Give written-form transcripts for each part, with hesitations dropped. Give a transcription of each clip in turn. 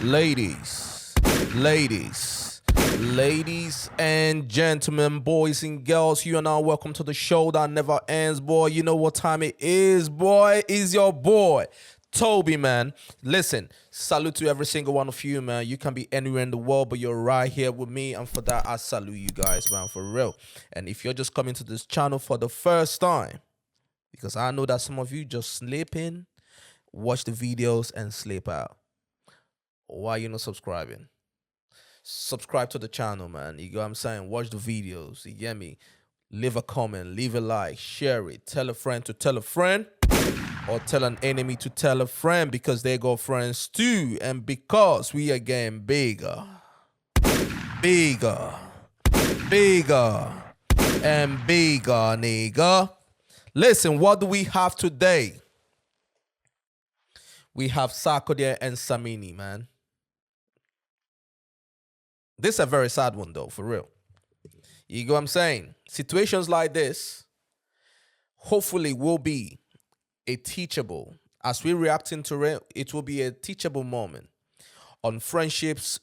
Ladies, ladies and gentlemen, boys and girls, you are now welcome to the show that never ends, boy. You know what time it is, boy. It's your boy, Toby, man. Listen, salute to every single one of you, man. You can be anywhere in the world, but you're right here with me, and for that, I salute you guys, man, for real. And if you're just coming to this channel for the first time, because I know that some of you just sleep in, watch the videos, and sleep out. Why you not subscribing? Subscribe to the channel, man. You get what I'm saying? Watch the videos. You get me? Leave a comment, leave a like, share it. Tell a friend to tell a friend, or tell an enemy to tell a friend, because they got friends too. And because we are getting bigger, and bigger, nigga. Listen, what do we have today? We have Sarkodie and Samini, man. This is a very sad one, though, for real. You get what I'm saying? Situations like this, hopefully, will be a teachable. As we react into it, it will be a teachable moment on friendships,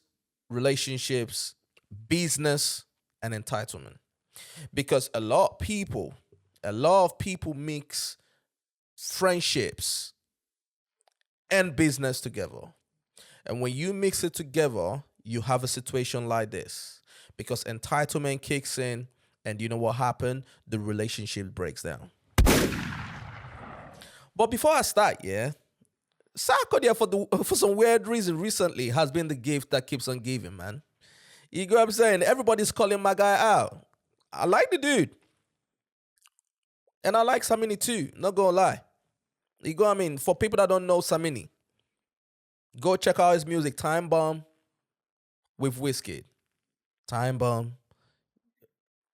relationships, business, and entitlement. Because a lot of people mix friendships and business together. And when you mix it together, you have a situation like this, because entitlement kicks in, and you know what happened? The relationship breaks down. But before I start, Sarkodie, for some weird reason recently, has been the gift that keeps on giving, man. You get what I'm saying? Everybody's calling my guy out. I like the dude. And I like Samini too, not gonna lie. You go, I mean, for people that don't know Samini, go check out his music, Time Bomb with Whiskey. Time Bomb.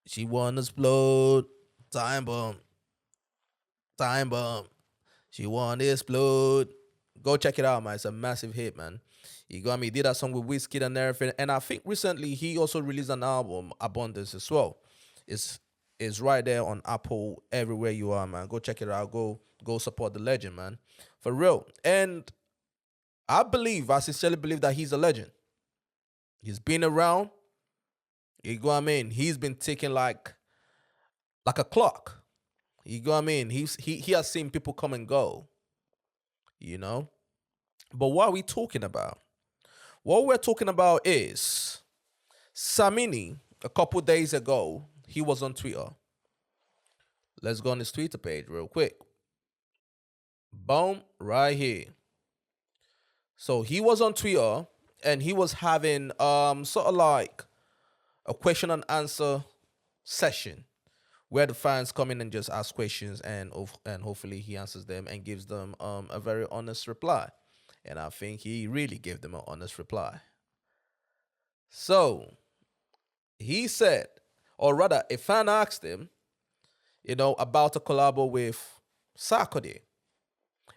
She wanna explode. Time Bomb. Time Bomb. She wanna explode. Go check it out, man. It's a massive hit, man. You got me. He did that song with Whiskey and everything. And I think recently he also released an album, Abundance, as well. It's right there on Apple, everywhere you are, man. Go check it out. Go support the legend, man. For real. And I sincerely believe that he's a legend. He's been around. You go what I mean? He's been ticking like a clock. You go what I mean? He has seen people come and go. You know? But what are we talking about? What we're talking about is Samini, a couple days ago, he was on Twitter. Let's go on his Twitter page real quick. Boom, right here. So he was on Twitter, and he was having sort of like a question and answer session where the fans come in and just ask questions, and hopefully he answers them and gives them a very honest reply. And I think he really gave them an honest reply. So he said, or rather, a fan asked him, about a collabo with Sarkodie.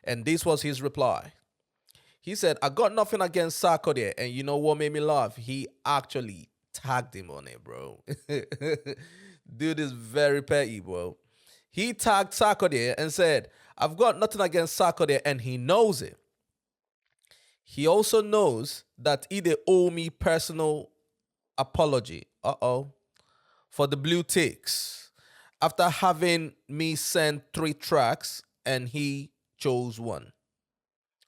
And this was his reply. He said, I got nothing against Sarkodie. And you know what made me laugh? He actually tagged him on it, bro. Dude is very petty, bro. He tagged Sarkodie and said, I've got nothing against Sarkodie, and he knows it. He also knows that he they owe me personal apology. For the blue ticks. After having me send 3 tracks, and he chose one.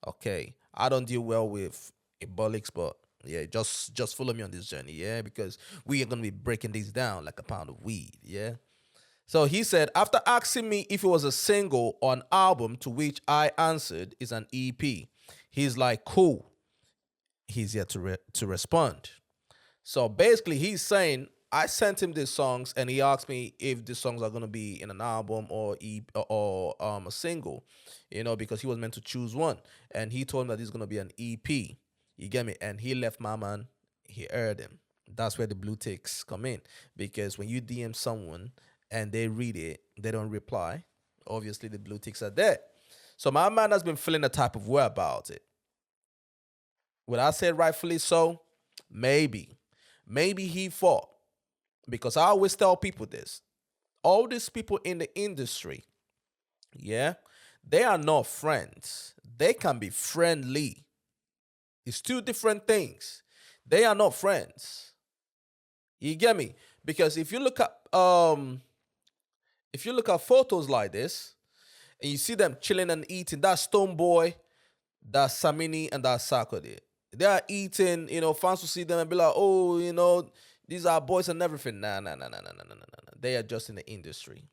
Okay. I don't deal well with abolics, but yeah, just follow me on this journey, yeah, because we are gonna be breaking these down like a pound of weed, yeah. So he said, after asking me if it was a single or an album, to which I answered is an EP. He's like, cool. He's yet to respond. So basically, he's saying, I sent him these songs, and he asked me if these songs are gonna be in an album or a single, because he was meant to choose one, and he told him that it's gonna be an EP. You get me? And he left my man. He heard him. That's where the blue ticks come in, because when you DM someone and they read it, they don't reply. Obviously, the blue ticks are there. So my man has been feeling a type of way about it. Would I say rightfully so? Maybe he thought. Because I always tell people this. All these people in the industry, yeah, they are not friends. They can be friendly. It's two different things. They are not friends. You get me? Because if you look at photos like this and you see them chilling and eating, that's Stone Boy, that's Samini, and that's Sarkodie. They are eating, fans will see them and be like, oh, these are boys and everything. Nah, nah, nah, nah, nah, nah, nah, nah, nah. They are just in the industry.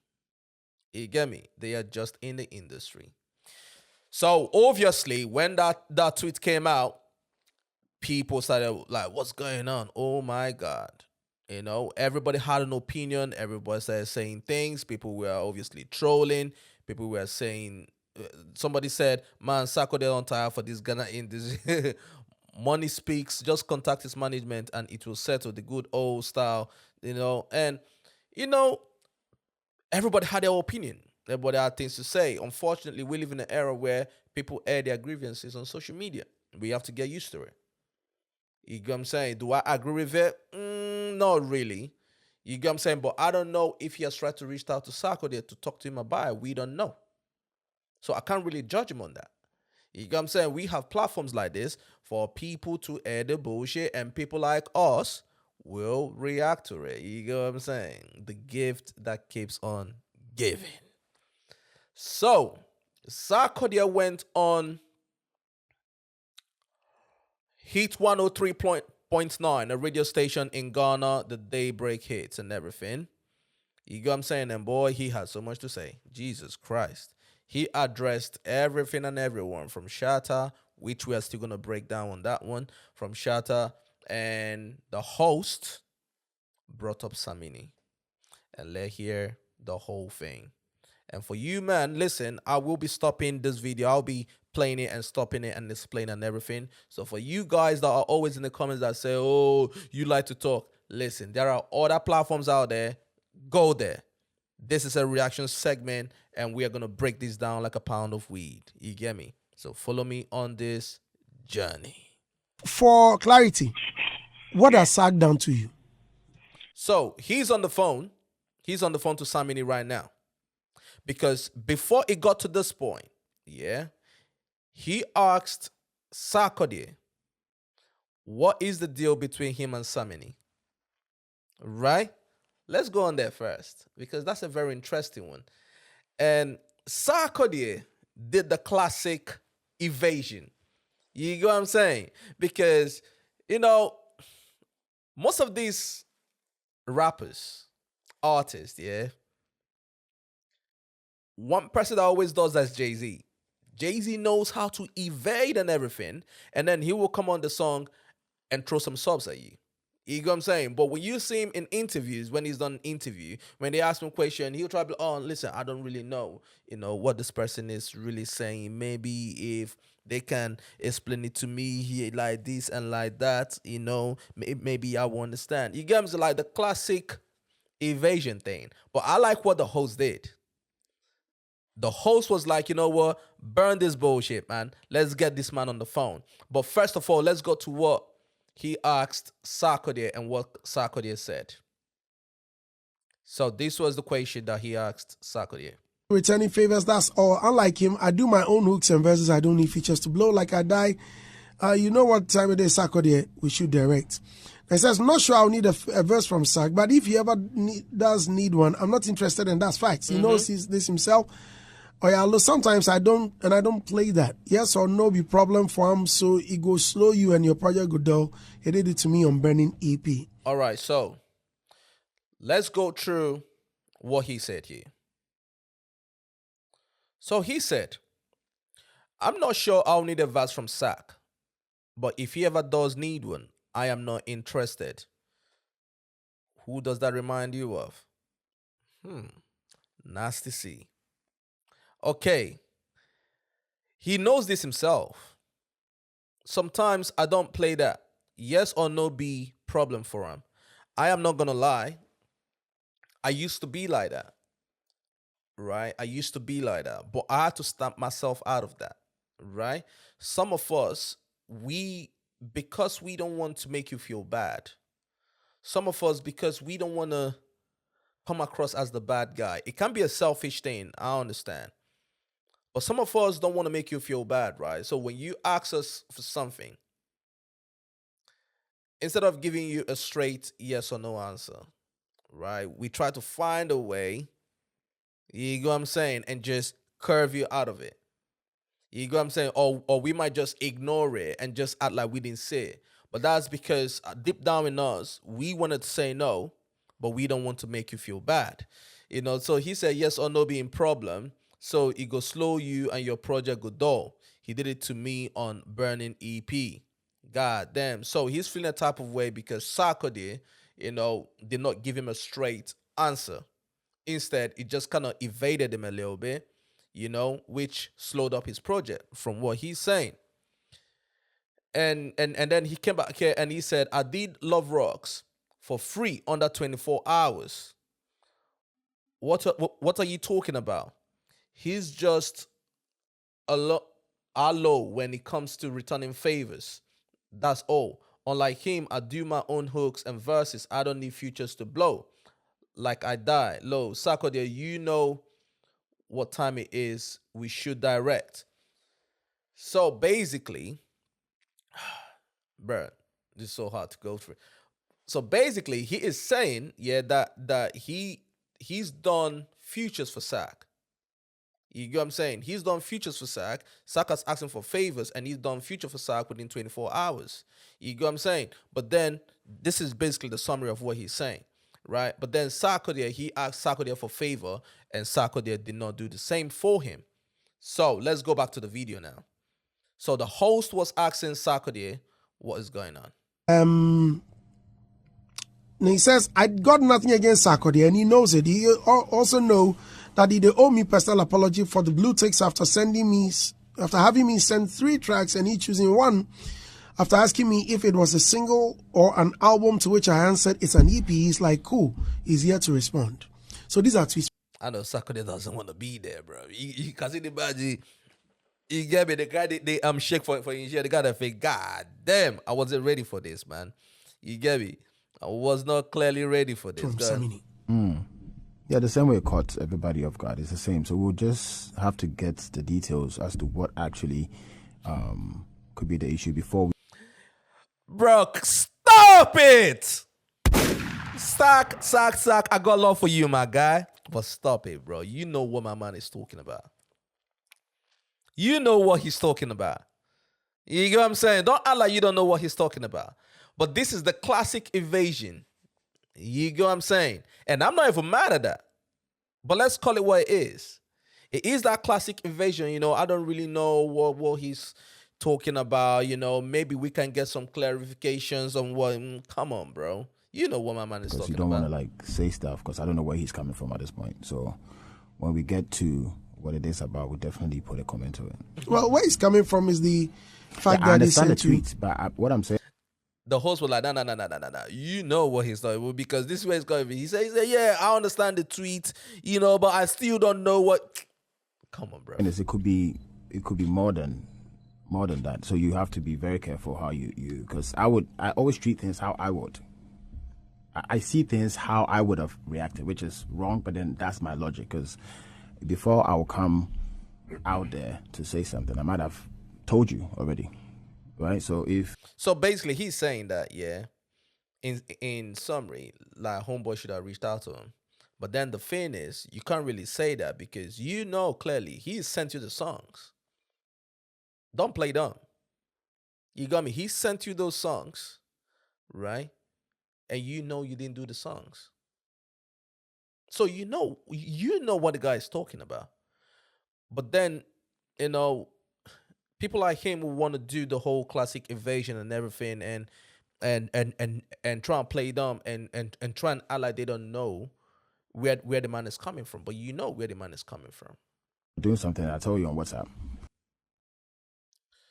You get me? They are just in the industry. So obviously, when that tweet came out, people started like, what's going on? Oh my God. Everybody had an opinion. Everybody started saying things. People were obviously trolling. People were saying, somebody said, man, Sarkodie on tire for this Ghana in this. Money speaks. Just contact his management and it will settle the good old style, And, everybody had their opinion. Everybody had things to say. Unfortunately, we live in an era where people air their grievances on social media. We have to get used to it. You get what I'm saying? Do I agree with it? Not really. You get what I'm saying? But I don't know if he has tried to reach out to Sarkodie to talk to him about it. We don't know. So I can't really judge him on that. You get what I'm saying? We have platforms like this for people to air the bullshit, and people like us will react to it. You get what I'm saying? The gift that keeps on giving. So, Sarkodie went on Hitz 103.9, a radio station in Ghana, the daybreak hits and everything. You get what I'm saying? And boy, he had so much to say. Jesus Christ. He addressed everything and everyone from Shatta, which we are still going to break down on that one, from Shatta, and the host brought up Samini. And let's hear the whole thing. And for you, man, listen, I will be stopping this video. I'll be playing it and stopping it and explaining and everything. So for you guys that are always in the comments that say, oh, you like to talk, listen, there are other platforms out there. Go there. This is a reaction segment, and we are going to break this down like a pound of weed. You get me? So follow me on this journey. For clarity, what has SAG done to you? So he's on the phone. He's on the phone to Samini right now. Because before it got to this point, he asked Sarkodie, what is the deal between him and Samini? Right? Let's go on there first, because that's a very interesting one. And Sarkodie did the classic evasion. You get what I'm saying? Because, most of these rappers, artists, one person that always does that's Jay-Z. Jay-Z knows how to evade and everything, and then he will come on the song and throw some subs at you. You know what I'm saying? But when you see him in interviews, when he's done an interview, when they ask him a question, he'll try to be, oh, listen, I don't really know, what this person is really saying. Maybe if they can explain it to me here like this and like that, maybe I will understand. You get me? Like the classic evasion thing. But I like what the host did. The host was like, you know what? Burn this bullshit, man. Let's get this man on the phone. But first of all, let's go to what he asked Sarkodie and what Sarkodie said. So this was the question that he asked Sarkodie. Returning favors, that's all. Unlike him, I do my own hooks and verses. I don't need features to blow like I die. You know what time it is, Sarkodie? We should direct. He says, not sure I'll need a verse from Sark, but if he ever does need one, I'm not interested, and that's facts. He knows this himself. Oh yeah, look, sometimes I don't play that. Yes or no be problem for him, so it go slow you and your project go dull. He did it to me on Burning EP. All right, so let's go through what he said here. So he said, I'm not sure I'll need a verse from Sark, but if he ever does need one, I am not interested. Who does that remind you of? Nasty C. Okay. He knows this himself. Sometimes I don't play that. Yes or no be problem for him. I am not going to lie. I used to be like that. Right? I used to be like that. But I had to stamp myself out of that. Right? Some of us, because we don't want to make you feel bad. Some of us, because we don't want to come across as the bad guy. It can be a selfish thing. I understand. But some of us don't want to make you feel bad, right? So when you ask us for something, instead of giving you a straight yes or no answer, right? We try to find a way, you know what I'm saying, and just curve you out of it. You know what I'm saying? Or we might just ignore it and just act like we didn't see it. But that's because deep down in us, we wanted to say no, but we don't want to make you feel bad. So he said yes or no being problem. So it go slow you and your project go dull. He did it to me on Burning EP. God damn. So he's feeling a type of way because Sarkodie, did not give him a straight answer. Instead, it just kind of evaded him a little bit, which slowed up his project from what he's saying. And then he came back here and he said, I did Love Rocks for free under 24 hours. What are you talking about? He's just a low when it comes to returning favors. That's all. Unlike him, I do my own hooks and verses. I don't need futures to blow. Like I die. Low. Sarkodie, you know what time it is. We should direct. So basically, bruh, this is so hard to go through. So basically, he is saying, that he's done futures for Sack. You get what I'm saying? He's done futures for Sack. Sack has asked him for favors, and he's done future for Sack within 24 hours. You get what I'm saying? But then, this is basically the summary of what he's saying, right? But then Sarkodie, he asked Sarkodie for favor, and Sarkodie did not do the same for him. So, let's go back to the video now. So, the host was asking Sarkodie, what is going on? And he says, I got nothing against Sarkodie, and he knows it. He also know that he owe me personal apology for the blue ticks after having me send 3 tracks and he choosing one. After asking me if it was a single or an album, to which I answered it's an EP. He's like, cool. He's here to respond. So these are tweets. I know Sarkodie doesn't want to be there, bro. You can see the badge. You get me? The guy they shake for the guy that fake. God damn, I wasn't ready for this, man. You get me? I was not clearly ready for this. From Samini. Yeah, the same way it caught everybody off guard. It's the same. So we'll just have to get the details as to what actually could be the issue before we... Bro, stop it! Sack. I got love for you, my guy. But stop it, bro. You know what my man is talking about. You know what he's talking about. You get what I'm saying? Don't act like you don't know what he's talking about. But this is the classic evasion. You get what I'm saying? And I'm not even mad at that. But let's call it what it is. It is that classic evasion. I don't really know what he's talking about. Maybe we can get some clarifications on what... come on, bro. You know what my man is talking about. You don't want to say stuff because I don't know where he's coming from at this point. So when we get to what it is about, we'll definitely put a comment to it. Well, where he's coming from is the fact that I understand he the sent tweets, but what I'm saying... The host was like, no. You know what he's talking, because this is where it's going to be. He said, yeah, I understand the tweet, but I still don't know what... Come on, bro. And it could be more than that. So you have to be very careful how you because I always treat things how I would. I see things how I would have reacted, which is wrong, but then that's my logic. Because before I will come out there to say something, I might have told you already, right? So basically, he's saying that, yeah, in summary, like homeboy should have reached out to him. But then the thing is, you can't really say that because clearly he sent you the songs. Don't play dumb. You got me? He sent you those songs, right? And you didn't do the songs. So you know what the guy is talking about. But then, people like him who want to do the whole classic evasion and everything and try and play dumb and try and act like they don't know where the man is coming from. But you know where the man is coming from. Doing something I told you on WhatsApp.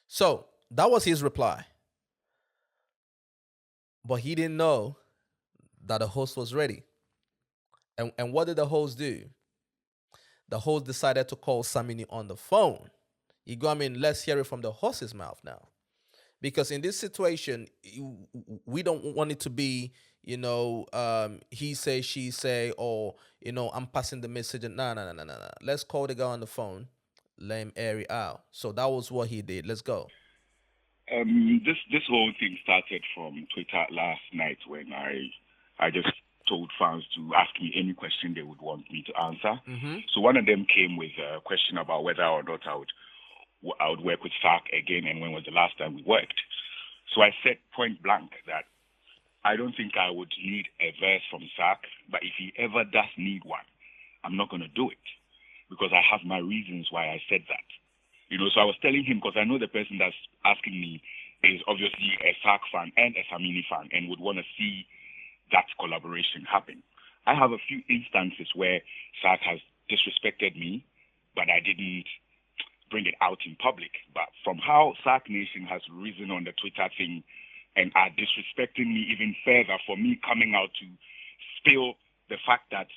So that was his reply. But he didn't know that the host was ready. And what did the host do? The host decided to call Samini on the phone. You go, let's hear it from the host's mouth now. Because in this situation, we don't want it to be, he say, she say, or, I'm passing the message. No. Let's call the guy on the phone. Let him air it out. So that was what he did. Let's go. This whole thing started from Twitter last night when I just told fans to ask me any question they would want me to answer. So one of them came with a question about whether or not I would work with Sark again, and when was the last time we worked. So I said point blank that I don't think I would need a verse from Sark, but if he ever does need one, I'm not going to do it because I have my reasons why I said that. So I was telling him, because I know the person that's asking me is obviously a Sark fan and a Samini fan and would want to see that collaboration happen. I have a few instances where Sark has disrespected me, but I didn't bring it out in public. But from how Sark Nation has risen on the Twitter thing and are disrespecting me even further for me coming out to spill the fact that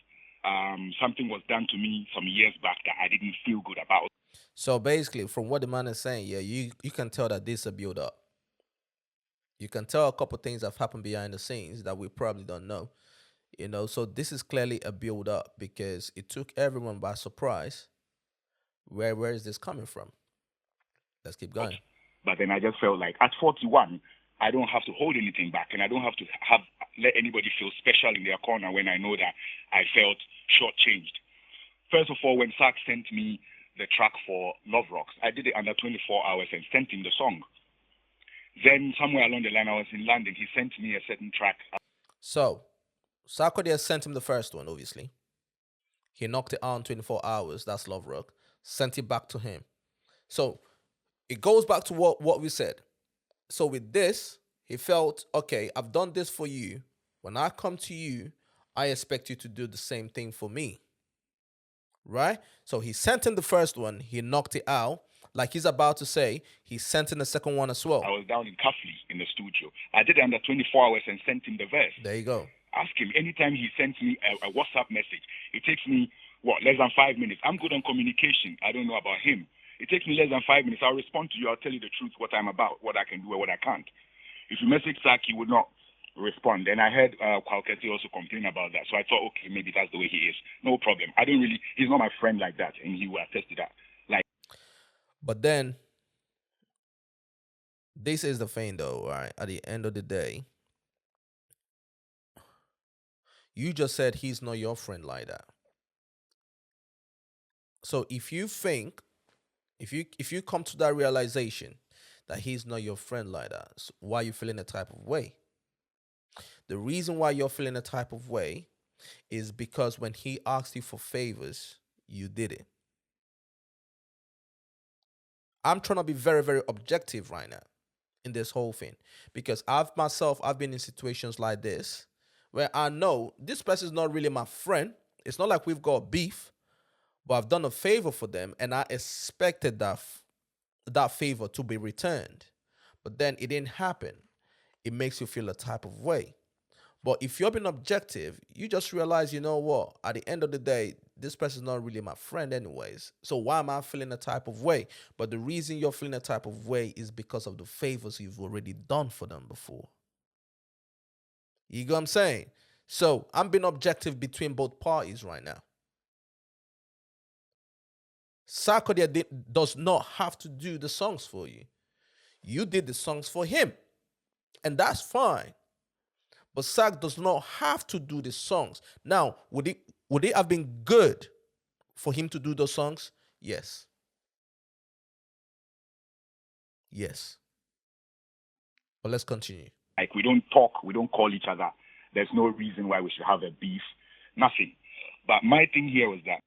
something was done to me some years back that I didn't feel good about. So basically, from what the man is saying, yeah, you can tell that this is a build up. You can tell a couple things have happened behind the scenes that we probably don't know. So this is clearly a build up because it took everyone by surprise. Where is this coming from? Let's keep going. But then I just felt like at 41, I don't have to hold anything back, and I don't have to let anybody feel special in their corner when I know that I felt shortchanged. First of all, when Sark sent me the track for Love Rocks, I did it under 24 hours and sent him the song. Then somewhere along the line, I was in London. He sent me a certain track. So Sarkodie sent him the first one, obviously. He knocked it out in 24 hours. That's Love Rock. Sent it back to him. So it goes back to what we said. So with this, he felt, okay, I've done this for you. When I come to you, I expect you to do the same thing for me. Right? So he sent him the first one. He knocked it out. Like he's about to say, he sent in the second one as well. I was down in Cuffley in the studio. I did it under 24 hours and sent him the verse. There you go. Ask him. Anytime he sends me a WhatsApp message, it takes me, less than 5 minutes. I'm good on communication. I don't know about him. It takes me less than 5 minutes. I'll respond to you. I'll tell you the truth, what I'm about, what I can do and what I can't. If you message Sark, he would not respond. And I heard Kwalketi also complain about that. So I thought, okay, maybe that's the way he is. No problem. He's not my friend like that. And he will attest to that. But then, this is the thing though, right? At the end of the day, you just said he's not your friend like that. So if you think, if you come to that realization that he's not your friend like that, so why are you feeling a type of way? The reason why you're feeling a type of way is because when he asked you for favors, you did it. I'm trying to be very, very objective right now in this whole thing because I've been in situations like this where I know this person is not really my friend. It's not like we've got beef, but I've done a favor for them and I expected that favor to be returned. But then it didn't happen. It makes you feel a type of way. But if you're being objective, you just realize, you know what? At the end of the day, this person is not really my friend anyways. So why am I feeling a type of way? But the reason you're feeling a type of way is because of the favors you've already done for them before. You get what I'm saying? So I'm being objective between both parties right now. Sarkodie does not have to do the songs for you. You did the songs for him. And that's fine. But Sark does not have to do the songs. Now, would it have been good for him to do those songs? Yes. Yes. But let's continue. Like, we don't talk, we don't call each other. There's no reason why we should have a beef. Nothing. But my thing here was that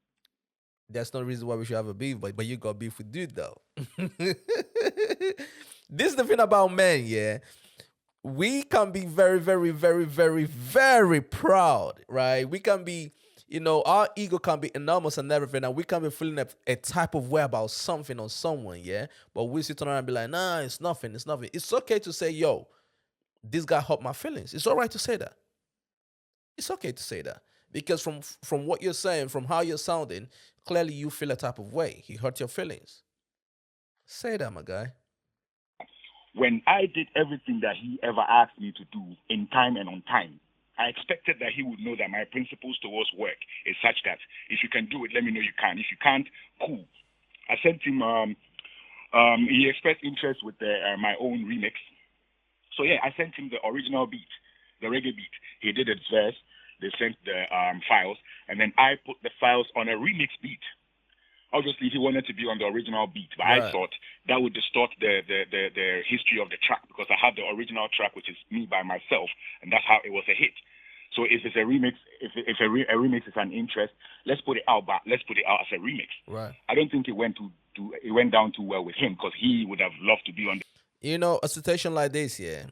there's no reason why we should have a beef, but you got beef with dude though. This is the thing about men, yeah. We can be very, very, very, very, very proud, right? We can be, our ego can be enormous and everything, and we can be feeling a type of way about something or someone, yeah? But we sit around and be like, nah, it's nothing, it's nothing. It's okay to say, yo, this guy hurt my feelings. It's all right to say that. It's okay to say that. Because from what you're saying, from how you're sounding, clearly you feel a type of way. He hurt your feelings. Say that, my guy. When I did everything that he ever asked me to do in time and on time, I expected that he would know that my principles towards work is such that if you can do it, let me know you can. If you can't, cool. I sent him He expressed interest with my own remix. So yeah, I sent him the original beat, the reggae beat. He did its verse. They sent the files, and then I put the files on a remix beat. Obviously, he wanted to be on the original beat, but Right. I thought that would distort the history of the track, because I had the original track, which is me by myself, and that's how it was a hit. So if it's a remix, if a remix is an interest, let's put it out, but let's put it out as a remix. Right. I don't think it went down too well with him, because he would have loved to be on. You know, a situation like this, yeah.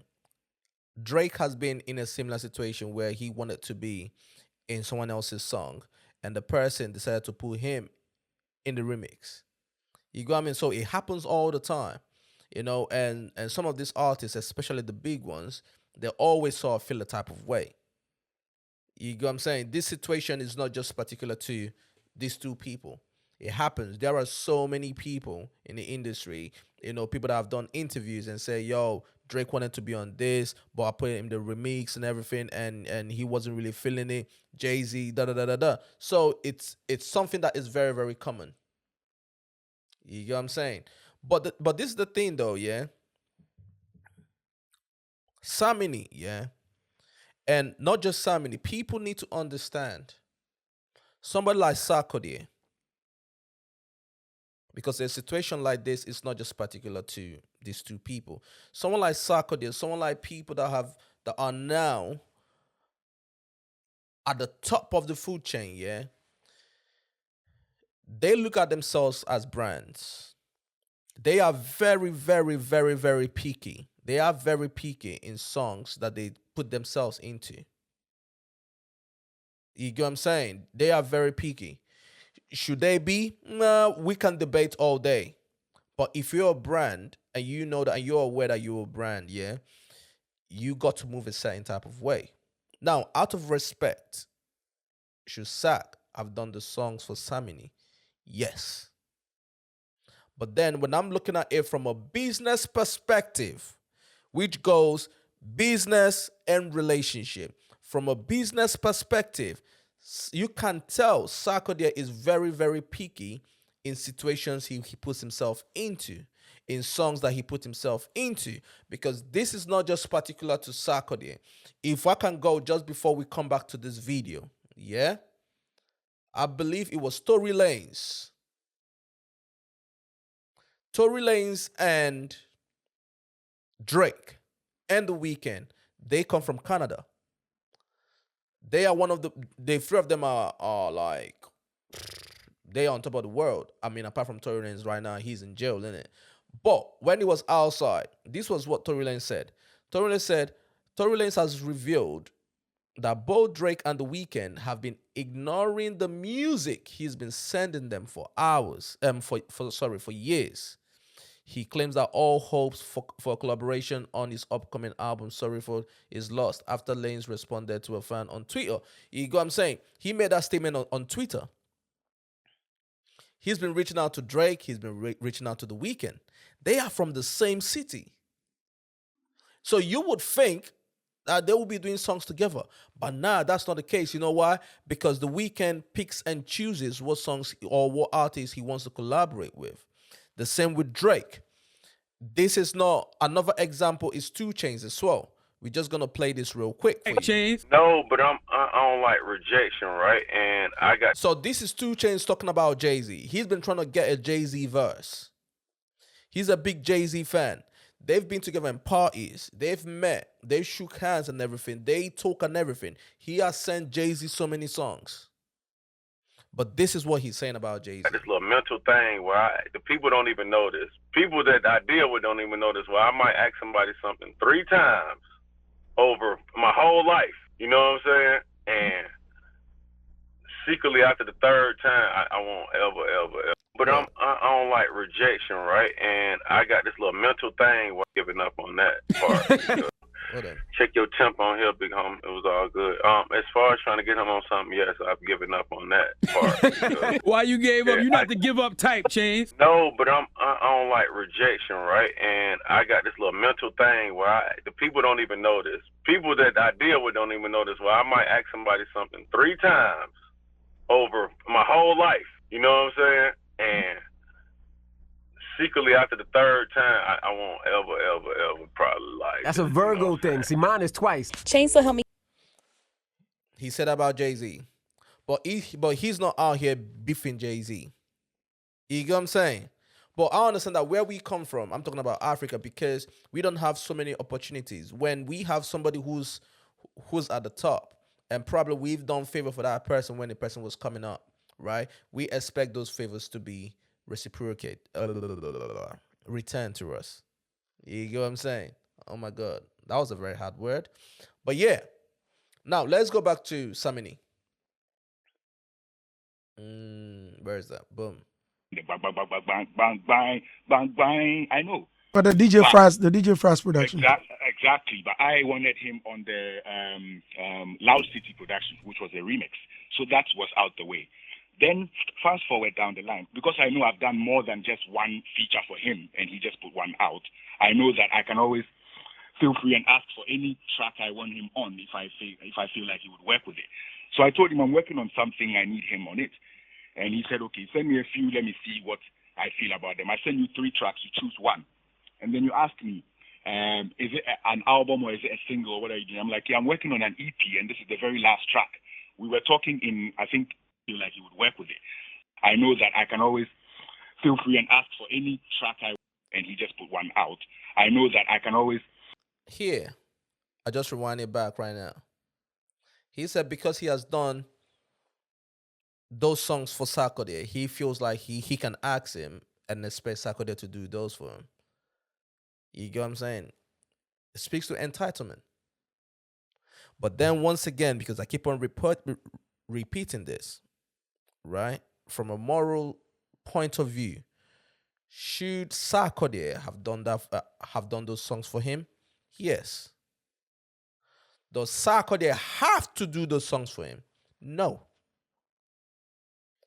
Drake has been in a similar situation where he wanted to be in someone else's song, and the person decided to put him in the remix. You got me? So it happens all the time, you know, and some of these artists, especially the big ones, they always sort of feel a type of way. You get what I'm saying? This situation is not just particular to these two people. It happens. There are so many people in the industry, you know, people that have done interviews and say, yo, Drake wanted to be on this, but I put him in the remix and everything, and he wasn't really feeling it. Jay-Z, da-da-da-da-da. So it's something that is very, very common. You get what I'm saying? But this is the thing, though, yeah? Samini, yeah? And not just Samini. People need to understand. Somebody like Sarkodie, because a situation like this is not just particular to these two people. Someone like Sarkodie, someone like people that are now at the top of the food chain, yeah, they look at themselves as brands. They are very, very, very, very picky. They are very picky in songs that they put themselves into. You get what I'm saying? They are very picky. Should they be? No, we can debate all day. But if you're a brand and you know that and you're aware that you're a brand, yeah, you got to move a certain type of way. Now, out of respect, should Sack have done the songs for Samini? Yes. But then when I'm looking at it from a business perspective, which goes business and relationship, from a business perspective, you can tell Sarkodie is very, very picky in situations he puts himself into, in songs that he put himself into, because this is not just particular to Sarkodie. If I can go just before we come back to this video, yeah, I believe it was Tory Lanez and Drake and The Weeknd, they come from Canada. They are one of the three of them are like, they are on top of the world. I mean, apart from Tory Lanez right now, he's in jail, isn't it? But when he was outside, this was what Tory Lanez said. Tory Lanez has revealed that both Drake and The Weeknd have been ignoring the music he's been sending them for for years. He claims that all hopes for collaboration on his upcoming album, Sorry For, is lost after Lanez responded to a fan on Twitter. You get what I'm saying? He made that statement on Twitter. He's been reaching out to Drake. He's been reaching out to The Weeknd. They are from the same city. So you would think that they will be doing songs together. But nah, that's not the case. You know why? Because The Weeknd picks and chooses what songs or what artists he wants to collaborate with. The same with Drake. This is not, another example is 2 Chainz as well. We're just going to play this real quick for you. Chainz? No, but I don't like rejection, right? And I got... So this is 2 Chainz talking about Jay-Z. He's been trying to get a Jay-Z verse. He's a big Jay-Z fan. They've been together in parties. They've met. They shook hands and everything. They talk and everything. He has sent Jay-Z so many songs. But this is what he's saying about Jay-Z. This little mental thing where the people don't even know this. People that I deal with don't even know this. Where I might ask somebody something 3 times over my whole life. You know what I'm saying? And secretly after the 3rd time, I won't ever. But I don't like rejection, right? And I got this little mental thing where I'm giving up on that part. Check your temp on here, big homie. It was all good. As far as trying to get him on something, yes, I've given up on that part. Why you gave up? You're not the give up type, Chainz. No, but I don't like rejection, right? And I got this little mental thing where the people don't even know this. People that I deal with don't even know this. Where I might ask somebody something 3 times over my whole life. You know what I'm saying? And secretly after the third time, I won't ever probably like. That's a Virgo thing. See, mine is twice. Chainsaw help me. He said about Jay-Z. But he's not out here beefing Jay-Z. You get what I'm saying? But I understand that where we come from, I'm talking about Africa, because we don't have so many opportunities. When we have somebody who's at the top, and probably we've done favor for that person when the person was coming up, right? We expect those favors to be returned to us. You get what I'm saying? Oh my God. That was a very hard word. But yeah. Now, let's go back to Samini. Where is that? Boom. Bang, bang, bang, bang, bang, bang, bang, bang, bang. I know. But the DJ Fraz production. Exactly. But I wanted him on the Loud City production, which was a remix. So that was out the way. Then fast forward down the line, because I know I've done more than just one feature for him, and he just put one out. I know that I can always feel free and ask for any track I want him on if I feel like he would work with it. So I told him I'm working on something, I need him on it. And he said, okay, send me a few, let me see what I feel about them. I send you 3 tracks, you choose one. And then you ask me, is it an album or is it a single or what are you doing? I'm like, yeah, I'm working on an EP and this is the very last track. We were talking in, I think, feel like he would work with it. I know that I can always feel free and ask for any track and he just put one out. I know that I can always... Here, I just rewind it back right now. He said because he has done those songs for Sarkodie, he feels like he can ask him and expect Sarkodie to do those for him. You get what I'm saying? It speaks to entitlement. But then once again, because I keep on repeating this, right? From a moral point of view, should Sarkodie have done that? Have done those songs for him? Yes. Does Sarkodie have to do those songs for him? No.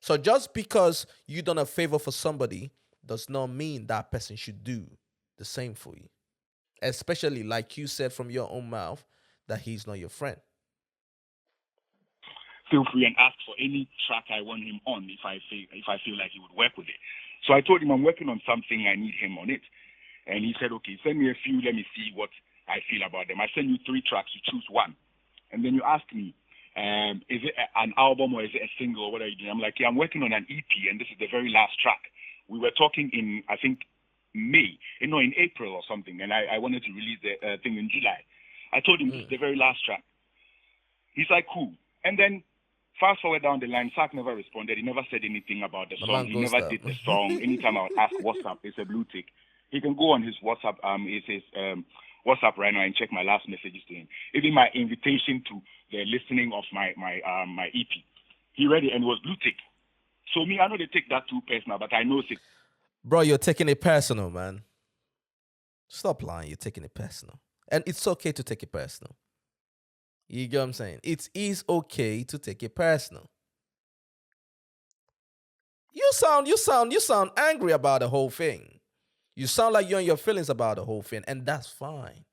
So just because you done a favor for somebody does not mean that person should do the same for you. Especially like you said from your own mouth that he's not your friend. Feel free and ask for any track I want him on if I feel like he would work with it. So I told him I'm working on something, I need him on it. And he said, okay, send me a few, let me see what I feel about them. I send you 3 tracks, you choose one. And then you ask me, is it an album or is it a single or what are you doing? I'm like, yeah, I'm working on an EP and this is the very last track. We were talking in, I think, May, in April or something, and I wanted to release the thing in July. I told him this is the very last track. He's like, cool. And then fast forward down the line, Sark never responded. He never said anything about the song. He never did the song. Anytime I would ask WhatsApp, it's a blue tick. He can go on his WhatsApp, WhatsApp right now and check my last messages to him. Even my invitation to the listening of my EP. He read it and it was blue tick. So me, I know they take that too personal, but I know it. Bro, you're taking it personal, man. Stop lying. You're taking it personal. And it's okay to take it personal. You get what I'm saying? It is okay to take it personal. You sound angry about the whole thing. You sound like you're in your feelings about the whole thing, and that's fine.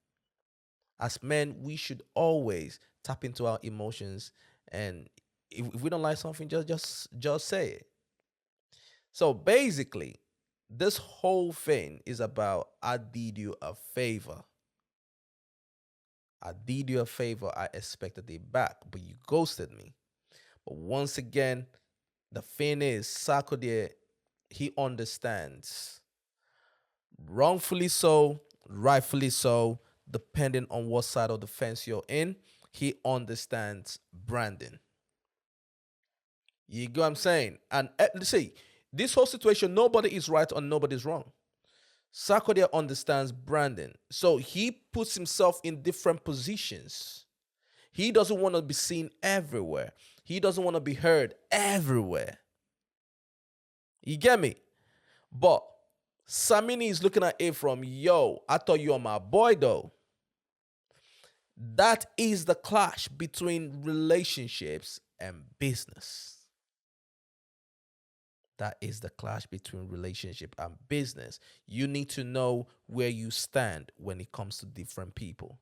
As men, we should always tap into our emotions, and if we don't like something, just say it. So basically, this whole thing is about I did you a favor. I did you a favor. I expected it back, but you ghosted me. But once again, the thing is, Sarkodie, he understands. Wrongfully so, rightfully so, depending on what side of the fence you're in, he understands branding. You get what I'm saying? And see, this whole situation, nobody is right or nobody's wrong. Sarkodie understands branding. So he puts himself in different positions. He doesn't want to be seen everywhere. He doesn't want to be heard everywhere. You get me? But Samini is looking at it from, yo, I thought you were my boy though. That is the clash between relationships and business. That is the clash between relationship and business. You need to know where you stand when it comes to different people.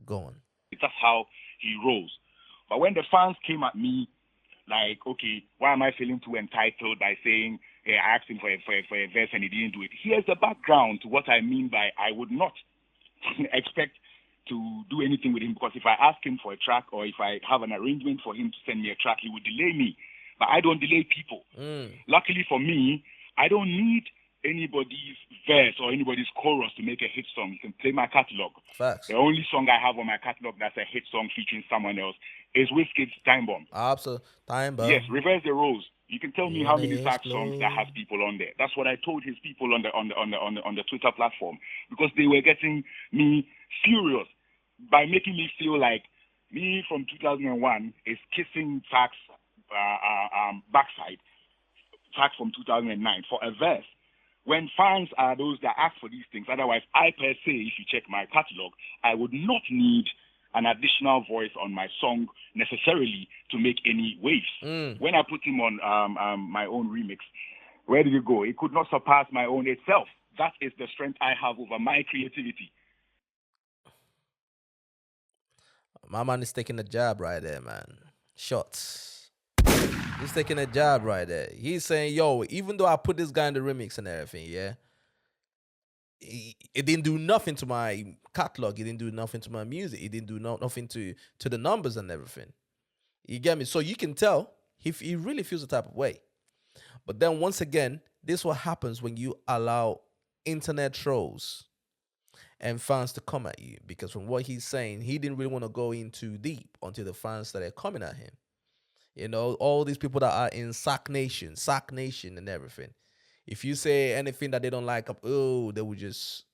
Go on. That's how he rolls. But when the fans came at me, like, okay, why am I feeling too entitled by saying I asked him for a verse and he didn't do it. Here's the background to what I mean by I would not expect to do anything with him, because if I ask him for a track or if I have an arrangement for him to send me a track, he would delay me. But I don't delay people. Luckily for me, I don't need anybody's verse or anybody's chorus to make a hit song. You can play my catalog. Facts. The only song I have on my catalog that's a hit song featuring someone else is Wizkid's Time Bomb. Absolutely. Time Bomb. Yes, Reverse the Roles. You can tell me how many fact songs that has people on there. That's what I told his people on the Twitter platform, because they were getting me furious by making me feel like me from 2001 is kissing Fax's backside, Fax from 2009 for a verse. When fans are those that ask for these things, otherwise, I per se, if you check my catalog, I would not need an additional voice on my song necessarily to make any waves. When I put him on my own remix, where did it go? It could not surpass my own itself. That is the strength I have over my creativity. My man is taking a jab right there, man. Shots. He's taking a jab right there. He's saying, yo, even though I put this guy in the remix and everything, yeah, it didn't do nothing to my catalog. It didn't do nothing to my music. It didn't do nothing to the numbers and everything. You get me? So you can tell he really feels the type of way. But then once again, this is what happens when you allow internet trolls and fans to come at you. Because from what he's saying, he didn't really want to go in too deep until the fans started coming at him. You know, all these people that are in Sack Nation and everything. If you say anything that they don't like, oh, they would just,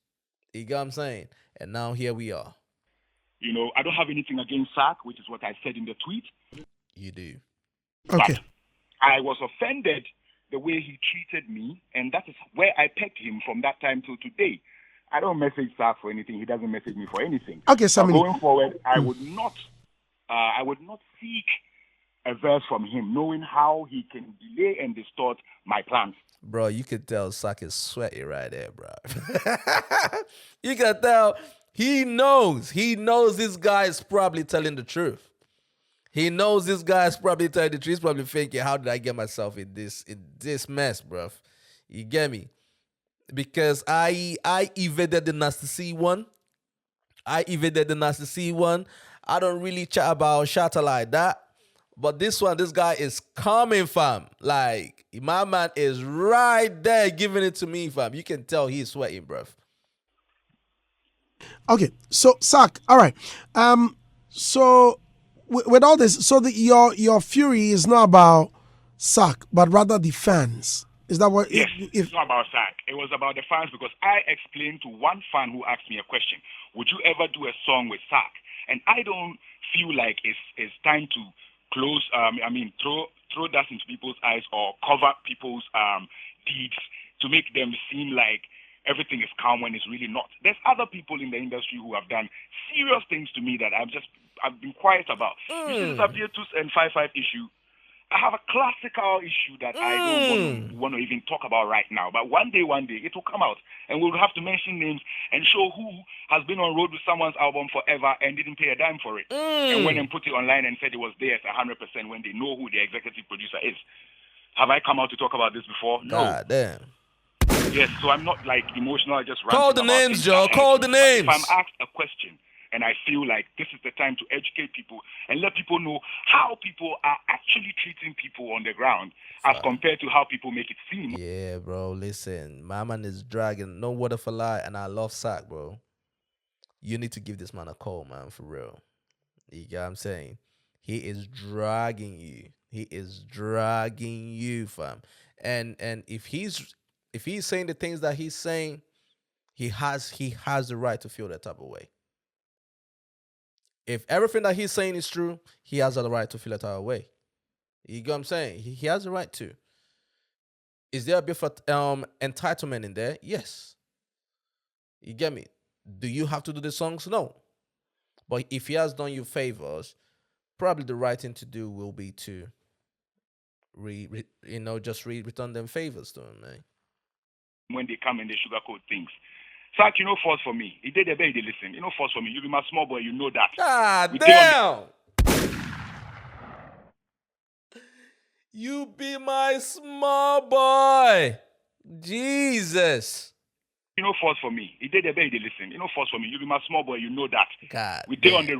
you get what I'm saying? And now here we are. You know, I don't have anything against Sack, which is what I said in the tweet. You do. Okay. But I was offended the way he treated me, and that is where I pegged him from that time till today. I don't message Sack for anything. He doesn't message me for anything. Okay, Samini. Going forward, I would not seek a verse from him, knowing how he can delay and distort my plans. Bro, you could tell Sack is sweaty right there, bro. You can tell he knows this guy is probably telling the truth. He knows this guy is probably telling the truth. He's probably thinking, how did I get myself in this mess, bro? You get me? Because I evaded the Nasty C one. I don't really chat about shatter like that. But this guy is coming, fam. Like, my man is right there giving it to me, fam. You can tell he's sweating, bruv. Okay, so Sack, all right. So with all this, so your fury is not about Sack, but rather the fans. Is that what? Yes, it's not about Sack. It was about the fans, because I explained to one fan who asked me a question: would you ever do a song with Sack? And I don't feel like it's time to close. Throw dust into people's eyes or cover people's deeds to make them seem like everything is calm when it's really not. There's other people in the industry who have done serious things to me that I've been quiet about. You see this Abietus and 5-5 issue. I have a classical issue that I don't want to even talk about right now. But one day it will come out, and we'll have to mention names and show who has been on road with someone's album forever and didn't pay a dime for it. And went and put it online and said it was theirs 100% when they know who the executive producer is. Have I come out to talk about this before? No. God damn. Yes, so I'm not like emotional. I just call the names, Joe. Call the names. If I'm asked a question and I feel like this is the time to educate people and let people know how people are actually treating people on the ground as compared to how people make it seem. Yeah, bro, listen. My man is dragging. No water for lie, and I love Sack, bro. You need to give this man a call, man, for real. You get what I'm saying? He is dragging you. He is dragging you, fam. And if he's saying the things that he's saying, he has the right to feel that type of way. If everything that he's saying is true, he has the right to feel that type of way. You get what I'm saying? He has the right to. Is there a bit of entitlement in there? Yes. You get me? Do you have to do the songs? No. But if he has done you favors, probably the right thing to do will be to return them favors to him, man. When they come and they sugarcoat things. Sack, you know, force for me. He did a baby, listen. You know, force for me. You be my small boy, you know that. Ah, damn! You be my small boy. Jesus. You know, force for me. He did a baby listen. You know, force for me. You be my small boy. You know that. God. We did on the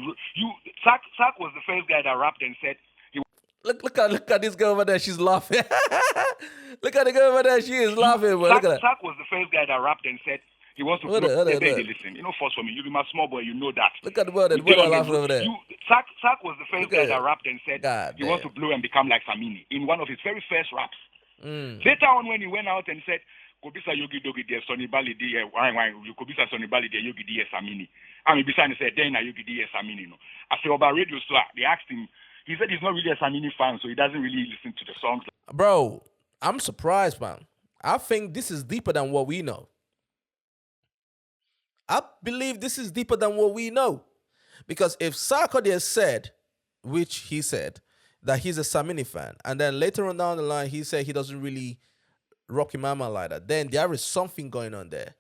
Sark was the first guy that rapped and said he. Look at this girl over there. She's laughing. Look at the girl over there. She is laughing. Bro. Look at that. Sark was the first guy that rapped and said he wants to. Listen. You know, force for me. You be my small boy. You know that. Look at the boy. The boy laughing over there. Sark was the first guy that rapped and said he wants to damn. blow and become like Samini in one of his very first raps. Later on, when he went out and said, "Kobisa Yogi Dogi de Sonny Bali de Kobisa Sonny Bali de Yogi de Samini," I mean, besides he said, "Then I Yogi de Samini." No, I said about radio star. They asked him. He said he's not really a Samini fan, so he doesn't really listen to the songs. Bro, I'm surprised, man. I think this is deeper than what we know. I believe this is deeper than what we know. Because if Sarkodie said, which he said, that he's a Samini fan, and then later on down the line, he said he doesn't really Rocky Mama like that, then there is something going on there.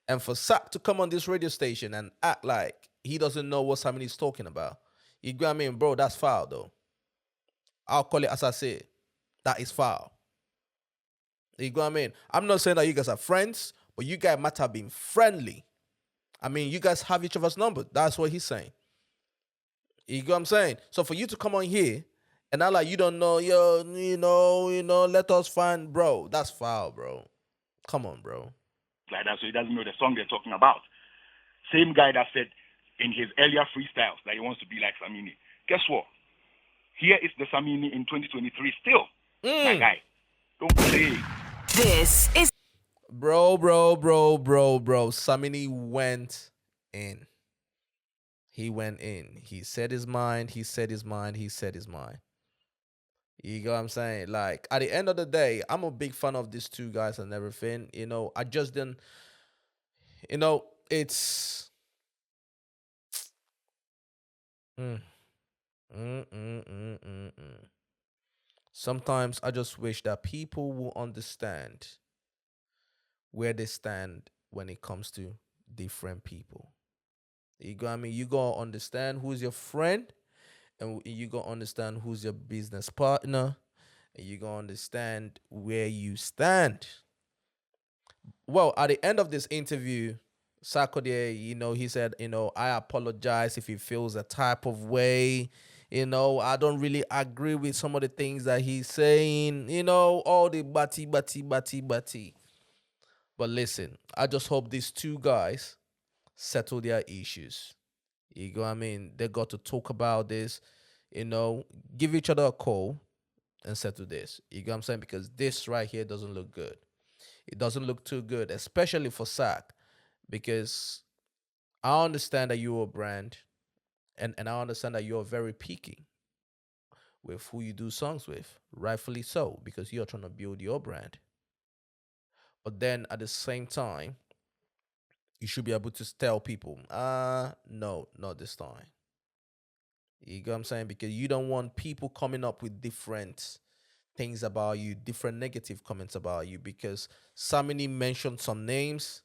And for Sark to come on this radio station and act like he doesn't know what Samini's talking about, you get what I mean? Bro, that's foul, though. I'll call it as I say. That is foul. You get what I mean? I'm not saying that you guys are friends, but you guys might have been friendly. I mean, you guys have each other's number. That's what he's saying. You get what I'm saying? So for you to come on here and act like you don't know, let us find, bro, that's foul, bro. Come on, bro. Like that, so he doesn't know the song they're talking about. Same guy that said in his earlier freestyles that he wants to be like Samini. Guess what? Here is the Samini in 2023 still. My guy. Don't play. This is... Bro. Samini went in. He went in. He said his mind. You know what I'm saying? Like, at the end of the day, I'm a big fan of these two guys and everything. You know, I just didn't... You know, it's... Sometimes I just wish that people will understand where they stand when it comes to different people. You got me? You gotta understand who's your friend, and you gotta understand who's your business partner, and you gotta understand where you stand. Well, at the end of this interview, Sarkodie, he said, I apologize if he feels a type of way. I don't really agree with some of the things that he's saying, all the batty. But listen, I just hope these two guys settle their issues. You know what I mean? They got to talk about this, give each other a call and settle this. You know what I'm saying? Because this right here doesn't look good. It doesn't look too good, especially for Sark, because I understand that you're a brand, and I understand that you're very picky with who you do songs with, rightfully so, because you're trying to build your brand. But then at the same time, you should be able to tell people, no, not this time. You know what I'm saying? Because you don't want people coming up with different things about you, different negative comments about you, because Samini mentioned some names.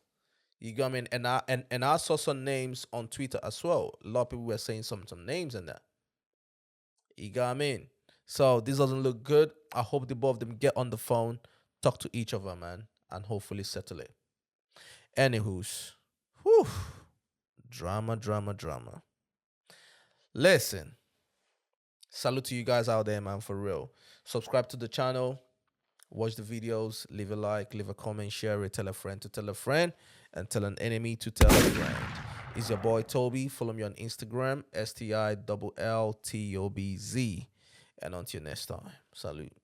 You know what I mean? And I saw some names on Twitter as well. A lot of people were saying some names in there. You know what I mean? So this doesn't look good. I hope the both of them get on the phone, talk to each other, man, and hopefully settle it. Anywho's, drama. Listen, salute to you guys out there, man, for real. Subscribe to the channel, watch the videos, leave a like, leave a comment, share it, tell a friend to tell a friend, and tell an enemy to tell a friend. It's your boy Toby. Follow me on Instagram, STILLTOBZ. And until next time, salute.